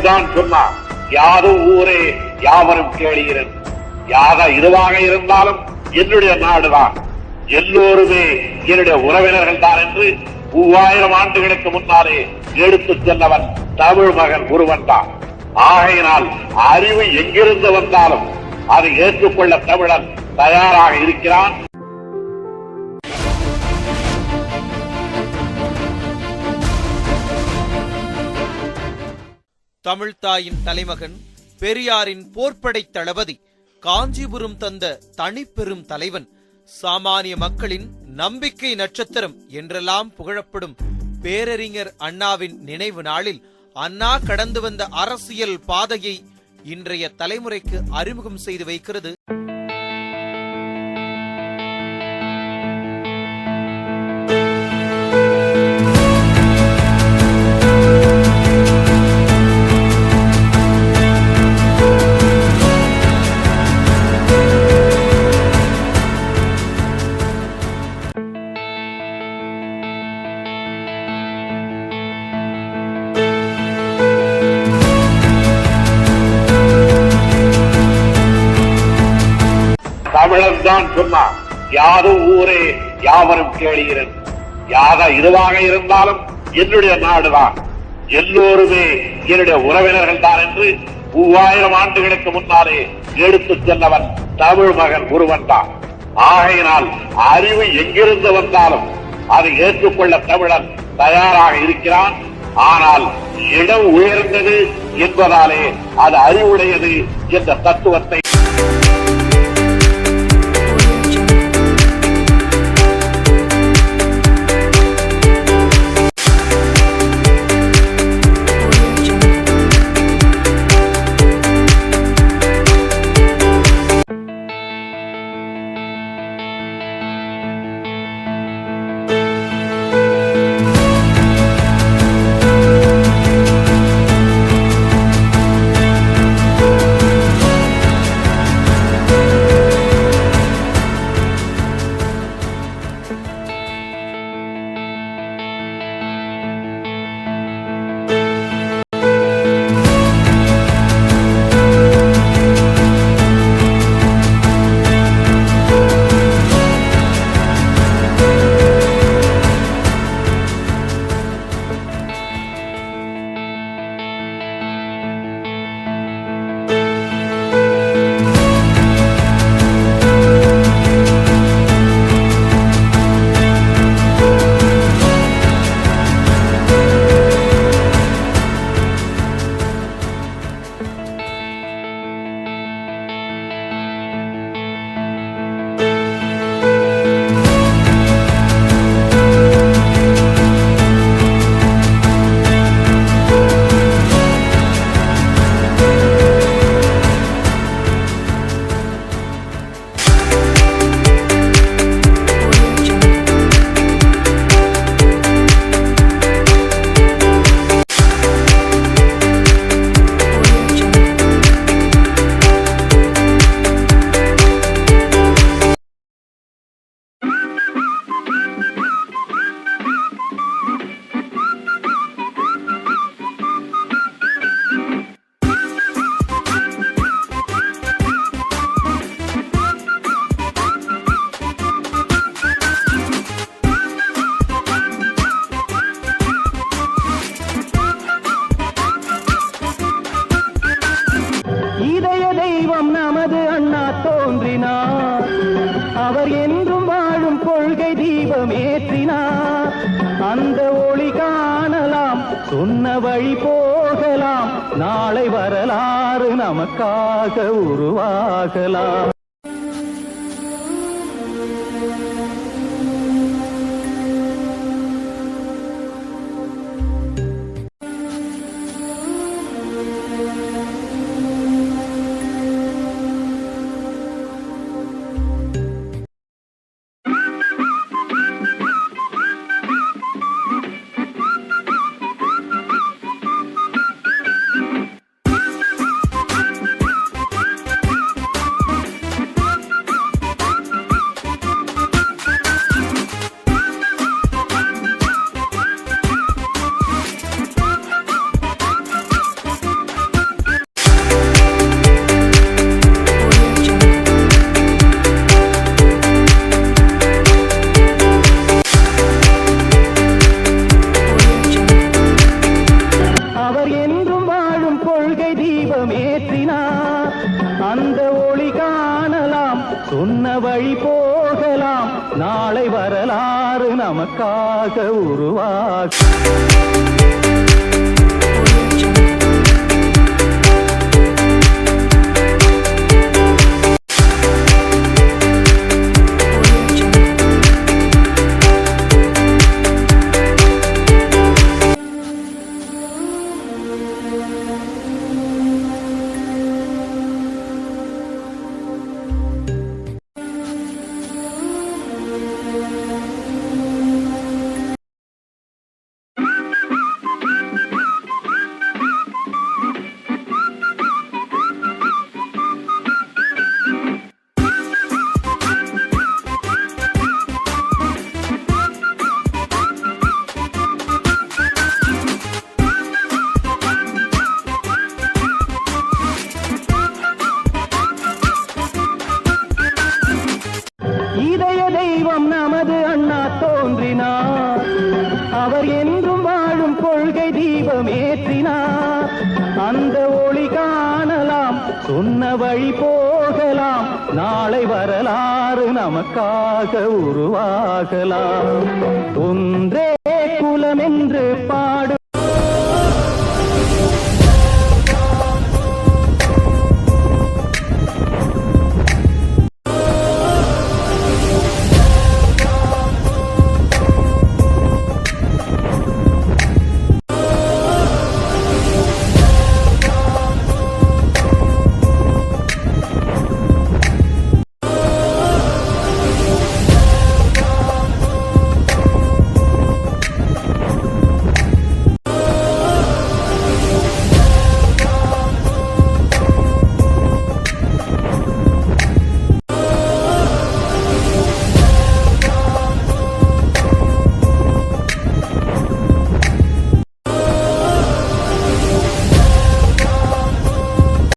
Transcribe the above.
தமிழன் தான் சொன்னார், யாரும் ஊரே யாவரும் கேளீரன். இதுவாக இருந்தாலும் என்னுடைய நாடுதான், எல்லோருமே என்னுடைய உறவினர்கள் தான் என்று 3000 ஆண்டுகளுக்கு முன்னாலே எடுத்துச் சென்றவன் தமிழ் மகன் ஒருவன் தான். ஆகையினால் அறிவு எங்கிருந்து வந்தாலும் அதை ஏற்றுக்கொள்ள தமிழன் தயாராக இருக்கிறான். தமிழ்த்தாயின் தலைமகன், பெரியாரின் போர்ப்படை தளபதி, காஞ்சிபுரம் தந்த தனிப்பெரும் தலைவன், சாமானிய மக்களின் நம்பிக்கை நட்சத்திரம் என்றெல்லாம் புகழப்படும் பேரறிஞர் அண்ணாவின் நினைவு நாளில் அண்ணா கடந்து வந்த அரசியல் பாதையை இன்றைய தலைமுறைக்கு அறிமுகம் செய்து வைக்கிறது தமிழன் தான் சொன்னார், யாரும் ஊரே யாவரும் கேளீரன். இதுவாக இருந்தாலும் என்னுடைய நாடுதான், எல்லோருமே என்னுடைய உறவினர்கள் தான் என்று 3000 ஆண்டுகளுக்கு முன்னாலே எடுத்துச் சென்றவன் தமிழ் மகன் ஒருவன் தான். ஆகையினால் அறிவு எங்கிருந்து வந்தாலும் அதை ஏற்றுக்கொள்ள தமிழன் தயாராக இருக்கிறான். ஆனால் இடம் உயர்ந்தது என்பதாலே அது அறிவுடையது என்ற தத்துவத்தை அவர் என்றும் வாழும் கொள்கை தீபம் ஏற்றினார். அந்த ஒளி காணலாம், சொன்ன வழி போகலாம், நாளை வரலாறு நமக்காக உருவாகலாம். சொன்ன வழி போகலாம், நாளை வரலாறு நமக்காக உருவாகும். இதய தெய்வம் நமது அண்ணா தோன்றினார், அவர் என்றும் வாழும் கொள்கை தீபம் ஏற்றினார். அந்த ஒளி காணலாம், சொன்ன வழி போகலாம், நாளை வரலாறு நமக்காக உருவாகலாம். ஒன்றே குலம் என்று பாடு